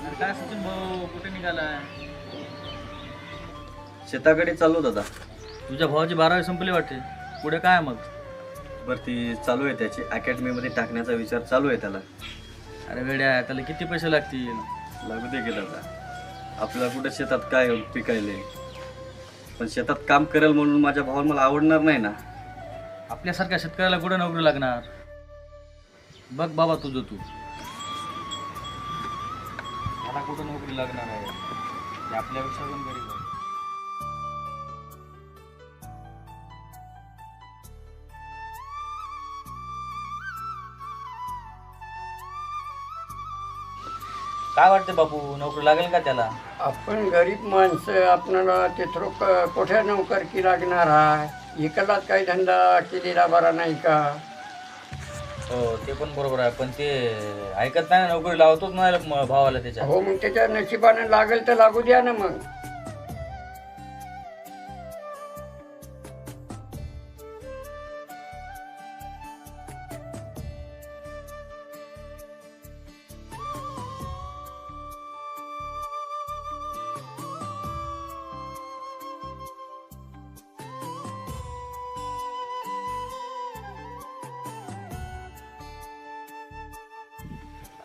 अरे काय सचिन भाऊ कुठे निघालाय? शेताकडे चाललो दादा. तुझ्या भावाची 12वी संपली वाटते. पुढे काय मग? भरती चालू आहे त्याची. अकॅडमीमध्ये टाकण्याचा विचार चालू आहे त्याला. अरे वेड्या, त्याला किती पैसे लागतील? लागू दे की दादा. आपल्याला कुठे शेतात काय पिकायले, पण शेतात काम करेल म्हणून माझ्या भावाला मला आवडणार नाही ना. आपल्यासारख्या शेतकऱ्याला कुठे नोकरी लागणार? बघ बाबा तुझं तू. मला कुठं नोकरी लागणार आहे? ते आपल्यापेक्षा पण गरीब आहे. काय वाटतं बापू, नोकरी लागेल का त्याला? आपण गरीब माणसं, आपणाला तिथं कोठ्या नोकरकी लागणार आहे. इकलाच काही धंदा केलेला बरा नाही का? हो ते पण बरोबर आहे, पण ते ऐकत नाही ना, नोकरी लावतोच नाही भावाला त्याच्या. हो मग त्याच्या नशिबानं लागेल तर लागू द्या ना मग.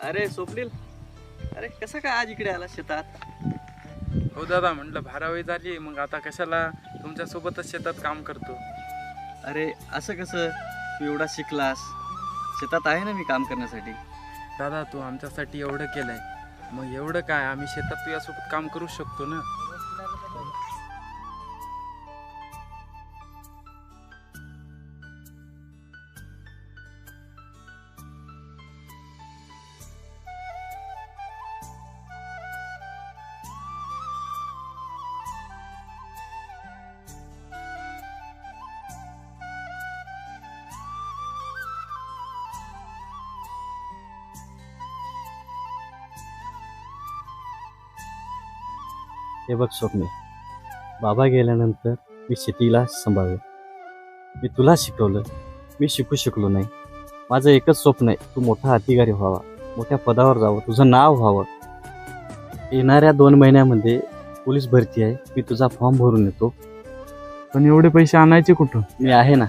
अरे स्वप्नील, अरे कसं काय आज इकडे आला शेतात? हो दादा, म्हटलं 12वी झाली, मग आता कशाला तुमच्यासोबतच शेतात काम करतो. अरे असं कसं? तू एवढा शिकलास, शेतात आहे ना मी काम करण्यासाठी. दादा तू आमच्यासाठी एवढं केलंय, मग एवढं काय, आम्ही शेतात तुझ्यासोबत काम करू शकतो ना. हे बघ स्वप्ने, बाबा गेल्यानंतर मी शेतीला सांभाळलं. मी तुला शिकवलं, मी शिकू शकलो नाही. माझं एकच स्वप्न आहे, तू मोठा अधिकारी व्हावा, मोठ्या पदावर जावं, तुझं नाव व्हावं. येणाऱ्या 2 महिन्यामध्ये पोलीस भरती आहे, मी तुझा फॉर्म भरून येतो. पण एवढे पैसे आणायचे कुठून? मी आहे ना.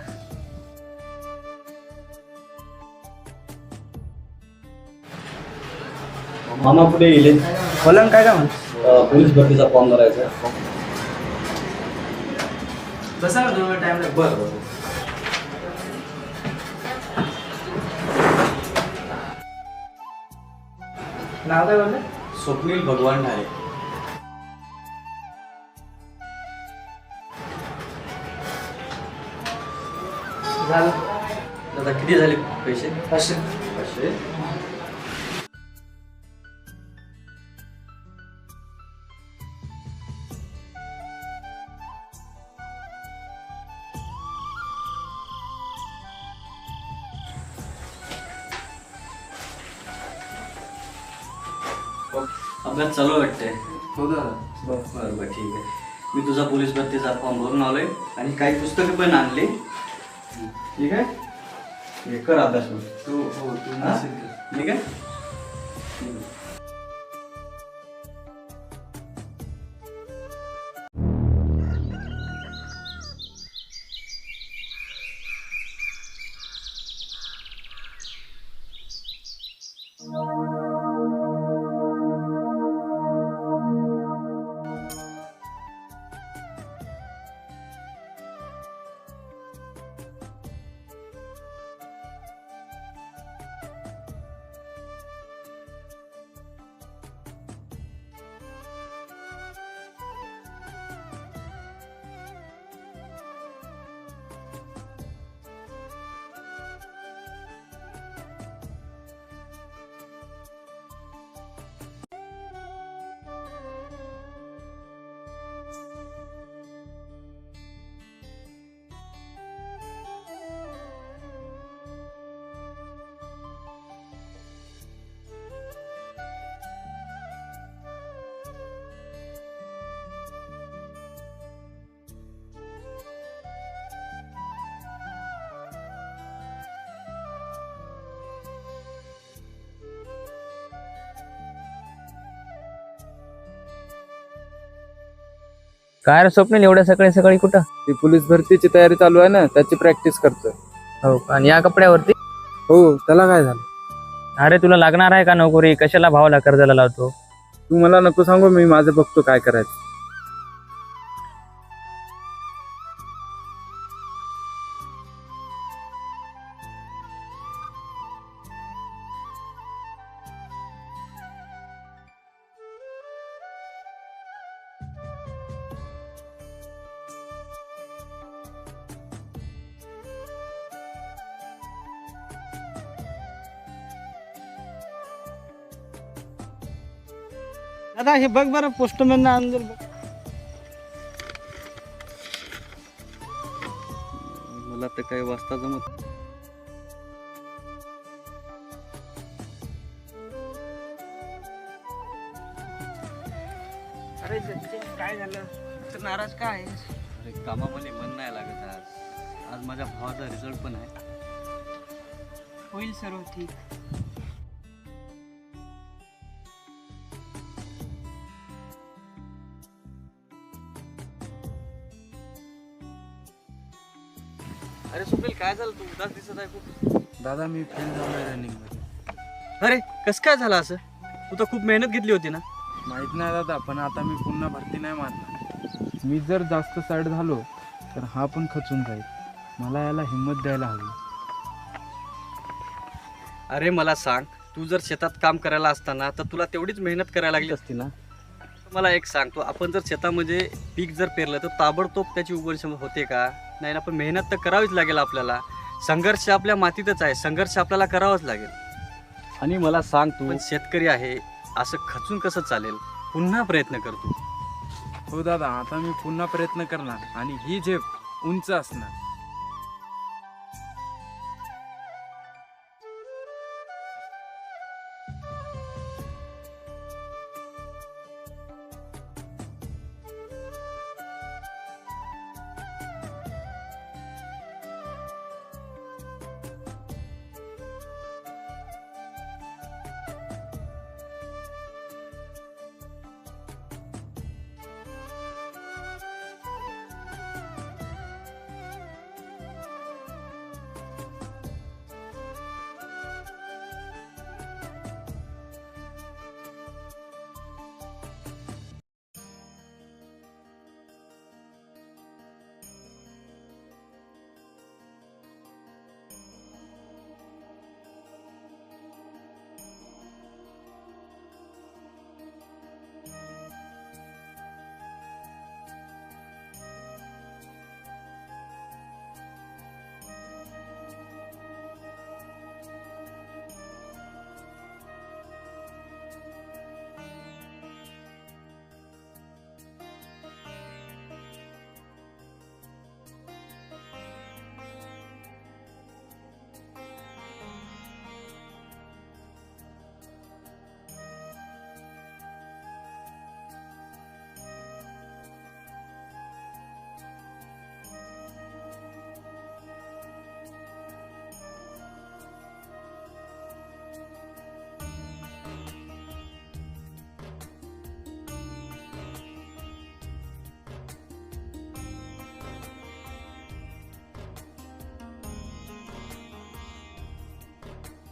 मामा पुढे गेले. बोला काय का म्हण. पोलीस भरतीचा फॉर्म भरायचा आहे. बसा ना 2 टाइम. बरं. नाव काय बोलले? स्वप्नील भगवान ढाले. झालं. दादा किती झाले पैसे? 500. 500. अभ्यास चालू आहे वाटते. हो दादा. बरं बरं ठीक आहे. मी तुझा पोलीस भरतीचा फॉर्म भरून आलोय आणि काही पुस्तकं पण आणली. ठीक आहे, हे कर अभ्यास मग. हो हा? ठीक आहे. काय रे स्वप्नील, एवढ्या सकाळी सकाळी कुठं? ती पोलीस भरतीची तयारी चालू आहे ना, त्याची प्रॅक्टिस करतोय. हो का? आणि या कपड्यावरती? हो, त्याला काय झालं? अरे तुला लागणार आहे का नोकरी? कशाला भावाला कर्जाला लावतो? तू मला नको सांगू, मी माझं बघतो काय करायचं. दादा हे बघ बरं, पोस्टमॅन आणलं बघ. मला तर काही वाजता जमत. अरे सचिन, काय झालं? तर नाराज का आहेस? अरे कामामध्ये मन नाही लागत आज माझ्या भावाचा रिझल्ट पण आहे. होईल सर्व ठीक. अरे सुनील, काय झालं? तू उदास दिसत आहे खूप. दादा मी फेल झालोय रनिंग मध्ये. अरे कसं काय झालं असं? तू तर खूप मेहनत घेतली होती ना. माहित नाही दादा, पण आता मी पुन्हा भरती नाही मारणार. मी जर जास्त सॅड झालो तर हा पण खचून जाईल. मला याला हिंमत द्यायला हवी. अरे मला सांग, तू जर शेतात काम करायला असताना तर तुला तेवढीच मेहनत करायला लागली असती ना. मला एक सांगतो, आपण जर शेतामध्ये पीक जर पेरलं तर ताबडतोब त्याची उगवण होते का? नाही ना. पण मेहनत तर करावीच लागेल आपल्याला. संघर्ष आपल्या मातीतच आहे, संघर्ष आपल्याला करावाच लागेल. आणि मला सांग, तू पण शेतकरी आहे, असं खचून कसं चालेल? पुन्हा प्रयत्न करतो. हो दादा, आता मी पुन्हा प्रयत्न करणार आणि ही झेप उंच असणार.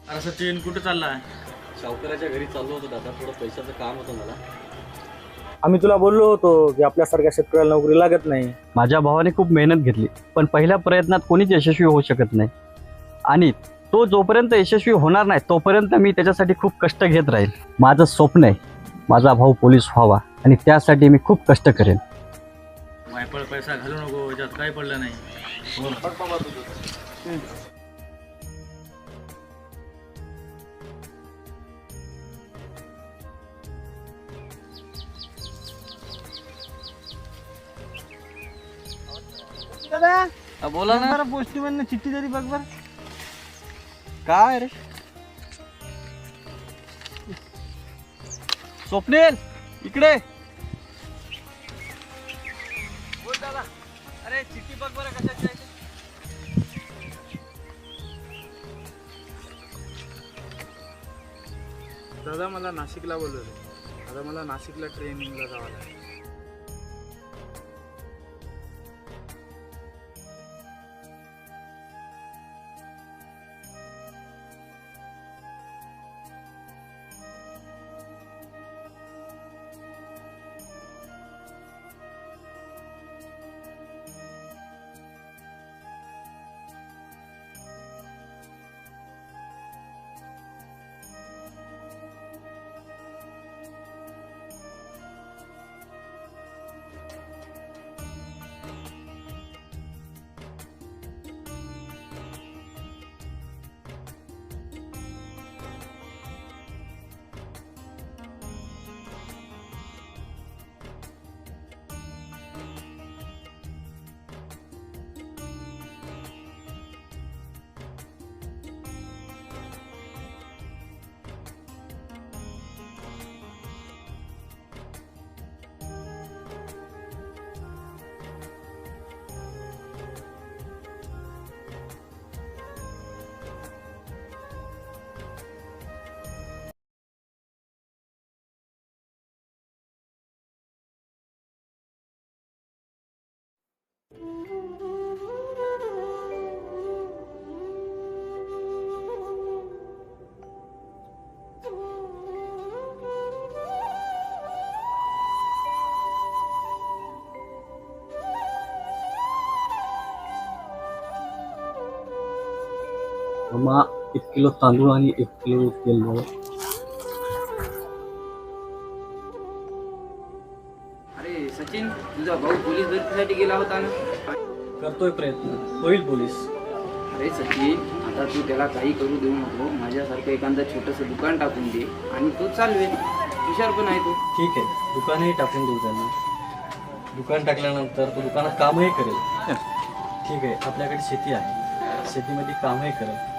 अरे सचिन, कुठं चाललाय? सावकाराच्या घरी चाललो होतो दादा, थोडं पैशाचं काम होतं मला. आम्ही तुला बोललो होतो की आपल्यासारख्या शेतकऱ्याला नोकरी लागत नाही. माझ्या भावाने खूप मेहनत घेतली, पण पहिल्या प्रयत्नात कोणीच यशस्वी होऊ शकत नाही. आणि तो जोपर्यंत यशस्वी होणार नाही तोपर्यंत मी त्याच्यासाठी खूप कष्ट घेत राहील. माझं स्वप्न आहे माझा भाऊ पोलीस व्हावा, आणि त्यासाठी मी खूप कष्ट करेन. वायपळ पैसा घालू नको, याच्यात काय पडलं नाही. दादा बोला ना. पोस्टमॅन चिठ्ठी तरी बघ बर. काय रे स्वप्नील, इकडे बोल दादा. अरे चिठ्ठी बघ बरं कशाची आहे. दादा मला नाशिकला बोलवलं. आता मला नाशिकला ट्रेनिंगला जावं लागेल. मा 1 किलो तांदूळ आणि 1 किलो तेल द्यावं. अरे सचिन, तुझा भाऊ पोलीस भरतीसाठी गेला होता ना? करतोय प्रयत्न, होईल पोलीस. अरे सचिन, आता तू त्याला काही करू देऊ नको. माझ्यासारखं एखादं छोटंसं दुकान टाकून दे आणि तो चालवेल. हुशार पण आहे तो. ठीक आहे, दुकानही टाकून देऊ त्यांना. दुकान टाकल्यानंतर तो दुकानात कामही करेल. ठीक आहे, आपल्याकडे शेती आहे, शेतीमध्ये कामही करेल.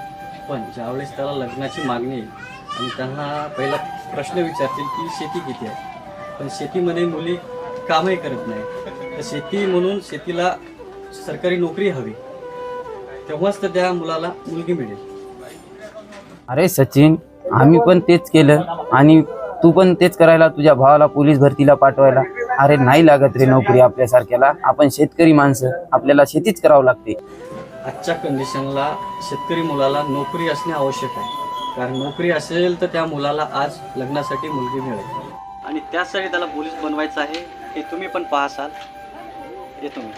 पण ज्यावेळेस त्याला लग्नाची मागणी येईल आणि त्यांना पहिला प्रश्न विचारतील की शेती किती आहे, पण शेतीमध्ये मुली कामही करत नाही, तर शेती म्हणून शेतीला सरकारी नोकरी हवी, तेव्हाच तर त्या मुलाला मुलगी मिळेल. अरे सचिन, आम्ही पण तेच केलं आणि तू पण तेच करायला तुझ्या भावाला पोलीस भरतीला पाठवायला. अरे नाही लागत रे नोकरी आपल्यासारख्याला. आपण शेतकरी माणसं, आपल्याला शेतीच करावं लागते. आजच्या कंडिशनला शेतकरी मुलाला नोकरी असणे आवश्यक आहे, कारण नोकरी असेल तर त्या मुलाला आज लग्नासाठी मुलगी मिळेल. आणि त्यासाठी त्याला पोलीस बनवायचं आहे, हे तुम्ही पण पाहासाल. येतो मी.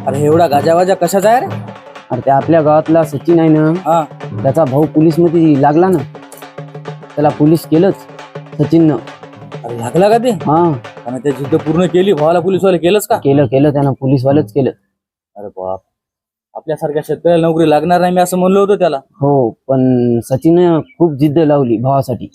अरे एवढा गाजावाजा कशाचा आहे रे? अरे त्या आपल्या गावातला सचिन आहे ना, हा, त्याचा भाऊ पोलीस मध्ये लागला ना, त्याला पोलीस केलंच सचिननं. अरे लागला का ते? हा, आणि ते जिद्द पूर्ण केली, भावाला पोलीसवाले केलंच का? केलं त्यानं, पोलीसवालंच केलं. अरे बाप, आपल्यासारख्या शेतकऱ्याला नोकरी लागणार नाही मी असं म्हणलं होतं त्याला. हो, पण सचिननं खूप जिद्द लावली भावासाठी.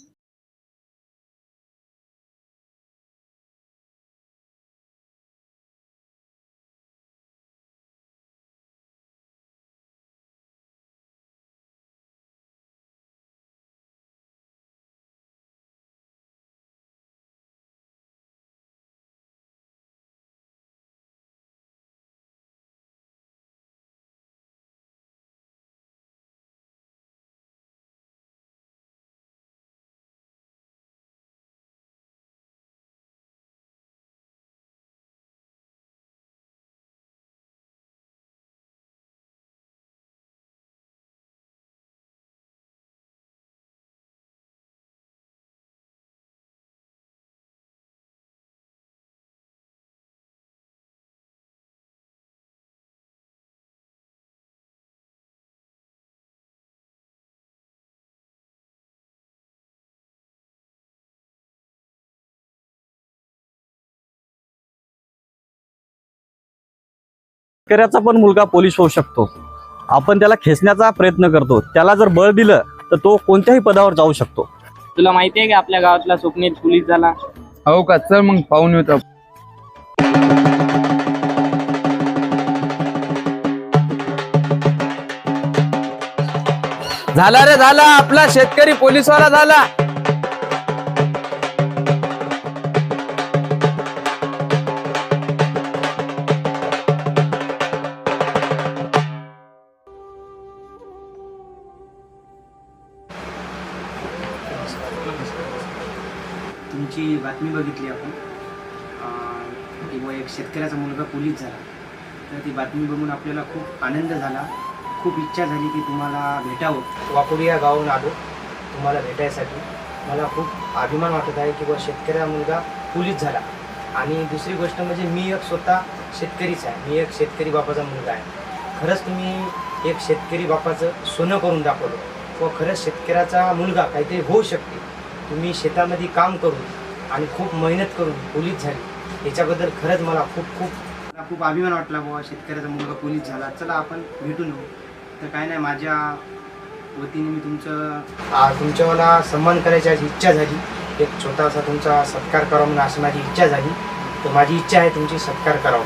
शेतकऱ्याचा पण मुलगा पोलीस होऊ शकतो. आपण त्याला खेचण्याचा प्रयत्न करतो, त्याला जर बळ दिलं तर तो कोणत्याही पदावर जाऊ शकतो. तुला माहिती आहे की आपल्या गावातला स्वप्नील पोलीस झाला? हो का? चल मग पाहून येतो. झाला रे झाला, आपला शेतकरी पोलीसवाला झाला. तुमची बातमी बघितली आपण की व एक शेतकऱ्याचा मुलगा पोलीस झाला. तर ती बातमी बघून आपल्याला खूप आनंद झाला, खूप इच्छा झाली की तुम्हाला भेटावं. वाकोडी या गावाहून आलो तुम्हाला भेटायसाठी. मला खूप अभिमान वाटत आहे की व शेतकऱ्याचा मुलगा पोलीस झाला. आणि दुसरी गोष्ट म्हणजे मी एक स्वतः शेतकरीच आहे, मी एक शेतकरी बापाचा मुलगा आहे. खरंच तुम्ही एक शेतकरी बापाचं सोनं करून दाखवलं व खरंच शेतकऱ्याचा मुलगा काहीतरी होऊ शकते. तुम्ही शेतामध्ये काम करून आणि खूप मेहनत करून पोलीस झाली, याच्याबद्दल खरंच मला खूप अभिमान वाटला. बाबा शेतकऱ्याचा मुलगा पोलीस झाला. चला आपण भेटून येऊ. तर काय नाही, माझ्या वतीने मी तुमच्यावाला सन्मान करायची आज इच्छा झाली. एक छोटासा तुमचा सत्कार करावा म्हणून अशी माझी इच्छा झाली. तर माझी इच्छा आहे तुमची सत्कार करावा.